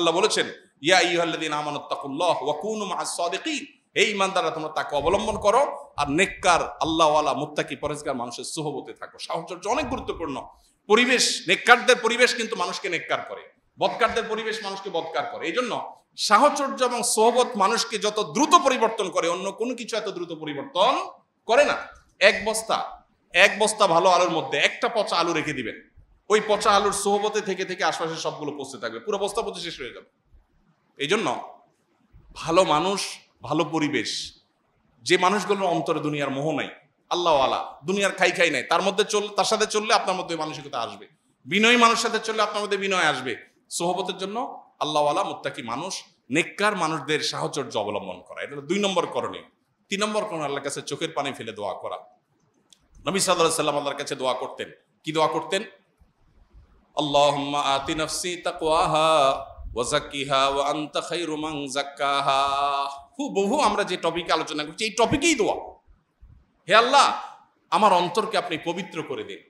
আল্লাহ বলেছেন, ইয়া আইয়ুহাল্লাযীনা আমানুত্তাকুল্লাহ ওয়া কুনু মা'আস সাদিকিন, এই ইমানদাররা তোমরা তাকে অবলম্বন করো আর নেককার আল্লাহওয়ালা মুত্তাকি পরহেজগার মানুষের সুহবতে থাকো। সাহচর্য অনেক গুরুত্বপূর্ণ। পরিবেশ, নেককারদের পরিবেশ কিন্তু মানুষকে নেককার করে, বদকারদের পরিবেশ মানুষকে বদকার করে। এই জন্য সাহচর্য এবং সোহবত মানুষকে যত দ্রুত পরিবর্তন করে, অন্য কোনো কিছু এত দ্রুত পরিবর্তন করে না। এক বস্তা ভালো আলুর মধ্যে একটা পচা আলু রেখে দিবেন, ওই পচা আলুর সোহবতে থেকে থেকে আশপাশের সবগুলো পচতে থাকবে, পুরো বস্তা পচে শেষ হয়ে যাবে। এই জন্য ভালো মানুষ, ভালো পরিবেশ, যে মানুষগুলোর অন্তরে দুনিয়ার মোহ নাই, আল্লাহওয়ালা, দুনিয়ার খাই নাই, তার সাথে চললে আপনার মধ্যে মানসিকতা আসবে। বিনয়ী মানুষের সাথে চললে আপনার মধ্যে বিনয় আসবে। সোহবতের জন্য আল্লাহওয়ালা মুত্তাকি মানুষ, নেককার মানুষদের সাহচর্য অবলম্বন করা, এটা 2 নম্বর করণীয়। 3 নম্বর করণীয় আল্লাহর কাছে চোখের পানি ফেলে দোয়া করা। নবী সাল্লাল্লাহু আলাইহি ওয়াসাল্লাম আল্লাহর কাছে দোয়া করতেন। কি দোয়া করতেন? আল্লাহুম্মা আতি নাফসি তাকওয়াহা ওয়া যাক্কিহা ওয়া আনতা খায়রু মান যাক্কাহা। বহু আমরা যে টপিকে আলোচনা করছি, এই টপিকেই দোয়া। হে আল্লাহ, আমার অন্তরকে আপনি পবিত্র করে দিন,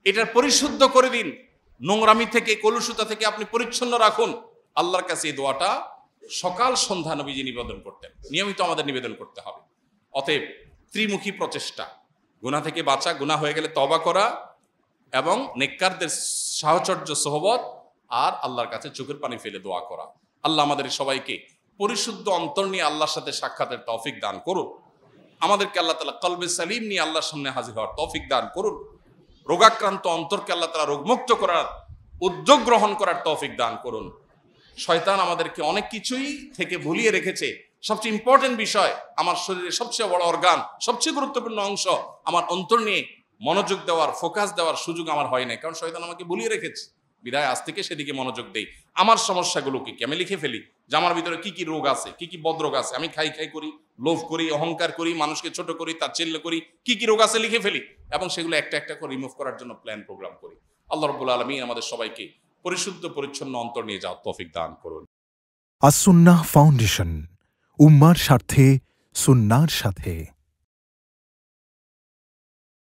এটার পরিশুদ্ধ করে দিন, নোংরামি থেকে, কলুষতা থেকে আপনি পরিচ্ছন্ন রাখুন। আল্লাহর কাছে এই দোয়াটা সকাল সন্ধ্যা নবীজি নিবেদন করতেন, নিয়মিত আমাদের নিবেদন করতে হবে। অতএব ত্রিমুখী প্রচেষ্টা, গুনাহ থেকে বাঁচা, গুনাহ হয়ে গেলে তওবা করা, এবং নেককারদের সাহচর্য, সোহবত, আর আল্লাহর কাছে চোখের পানি ফেলে দোয়া করা। আল্লাহ আমাদের সবাইকে পরিশুদ্ধ অন্তর নিয়ে আল্লাহর সাথে সাক্ষাতের তৌফিক দান করুন। আমাদেরকে আল্লাহ তাআলা কলবে সালিম নিয়ে আল্লাহর সামনে হাজির হওয়ার তৌফিক দান করুন। রোগাক্রান্ত অন্তরকে আল্লাহ তাআলা রোগমুক্ত করার, উদ্যোগ গ্রহণ করার তৌফিক দান করুন। শয়তান আমাদেরকে অনেক কিছুই থেকে ভুলিয়ে রেখেছে। সবচেয়ে ইম্পর্টেন্ট বিষয়, আমার শরীরের সবচেয়ে বড় অর্গান, সবচেয়ে গুরুত্বপূর্ণ অংশ, আমার অন্তর নিয়ে মনোযোগ দেওয়ার, ফোকাস দেওয়ার সুযোগ আমার হয় না, কারণ শয়তান আমাকে ভুলিয়ে রেখেছে। বিধায় আজ থেকে সেদিকে মনোযোগ দেই। আমার সমস্যাগুলো কি আমি লিখে ফেলি, যে আমার ভিতরে কি কি রোগ আছে, কি কি বদরোগ আছে। আমি খাই করি, লোভ করি, অহংকার করি, মানুষকে ছোট করি, তাচ্ছিল্য করি, কি কি রোগ আছে লিখে ফেলি, এবং সেগুলো একটা একটা করে রিমুভ করার জন্য প্ল্যান প্রোগ্রাম করি। আল্লাহ রাব্বুল আলামিন আমাদের সবাইকে পরিশুদ্ধ পরিচ্ছন্ন অন্তর নিয়ে যাওয়ার তৌফিক দান করুন। আস-সুন্নাহ ফাউন্ডেশন, উম্মার স্বার্থে, সুন্নাহর সাথে।